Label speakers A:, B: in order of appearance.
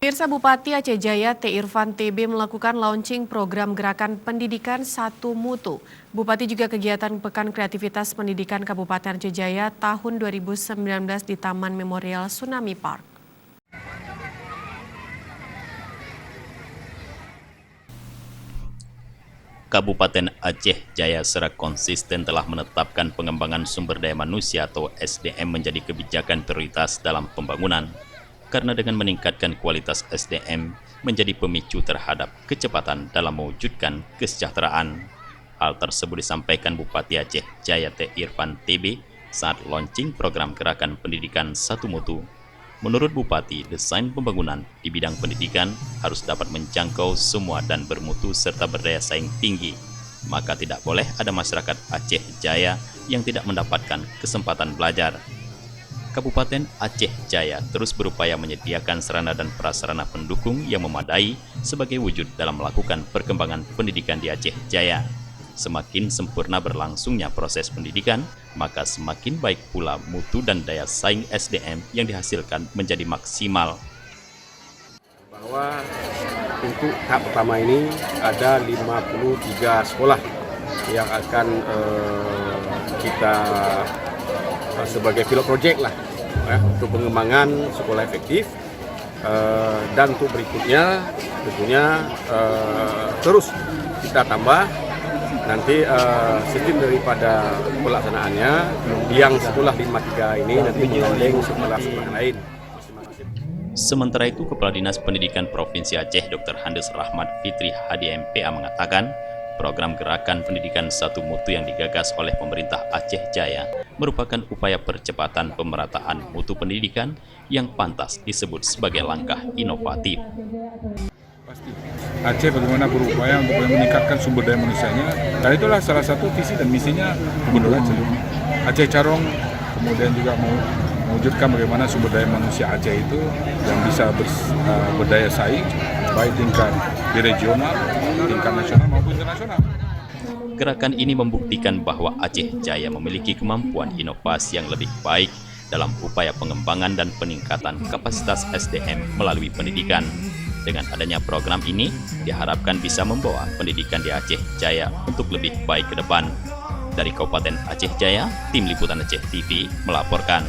A: Pemirsa, Bupati Aceh Jaya T. Irfan TB melakukan launching program gerakan pendidikan satu mutu. Bupati juga kegiatan Pekan Kreativitas Pendidikan Kabupaten Aceh Jaya tahun 2019 di Taman Memorial Tsunami Park.
B: Kabupaten Aceh Jaya secara konsisten telah menetapkan pengembangan sumber daya manusia atau SDM menjadi kebijakan prioritas dalam pembangunan. Karena dengan meningkatkan kualitas SDM menjadi pemicu terhadap kecepatan dalam mewujudkan kesejahteraan. Hal tersebut disampaikan Bupati Aceh Jaya T. Irfan TB saat launching program gerakan pendidikan satu mutu. Menurut Bupati, desain pembangunan di bidang pendidikan harus dapat menjangkau semua dan bermutu serta berdaya saing tinggi. Maka tidak boleh ada masyarakat Aceh Jaya yang tidak mendapatkan kesempatan belajar. Kabupaten Aceh Jaya terus berupaya menyediakan sarana dan prasarana pendukung yang memadai sebagai wujud dalam melakukan perkembangan pendidikan di Aceh Jaya. Semakin sempurna berlangsungnya proses pendidikan, maka semakin baik pula mutu dan daya saing SDM yang dihasilkan menjadi maksimal.
C: Bahwa untuk tahap pertama ini ada 53 sekolah yang akan kita sebagai pilot project lah untuk pengembangan sekolah efektif, dan untuk berikutnya tentunya terus kita tambah nanti sistem daripada pelaksanaannya yang sekolah 53 ini nanti menggandeng sekolah-sekolah lain.
B: Sementara itu, Kepala Dinas Pendidikan Provinsi Aceh Dr. Handes Rahmat Fitri Hadi MPA mengatakan, program gerakan pendidikan satu mutu yang digagas oleh pemerintah Aceh Jaya merupakan upaya percepatan pemerataan mutu pendidikan yang pantas disebut sebagai langkah inovatif.
D: Pasti Aceh bagaimana berupaya untuk meningkatkan sumber daya manusianya, dan itulah salah satu visi dan misinya Gubernur Aceh. Aceh Carong kemudian juga mewujudkan bagaimana sumber daya manusia Aceh itu yang bisa berdaya saing baik tingkat di regional, tingkat nasional maupun internasional.
B: Gerakan ini membuktikan bahwa Aceh Jaya memiliki kemampuan inovasi yang lebih baik dalam upaya pengembangan dan peningkatan kapasitas SDM melalui pendidikan. Dengan adanya program ini, diharapkan bisa membawa pendidikan di Aceh Jaya untuk lebih baik ke depan. Dari Kabupaten Aceh Jaya, Tim Liputan Aceh TV melaporkan.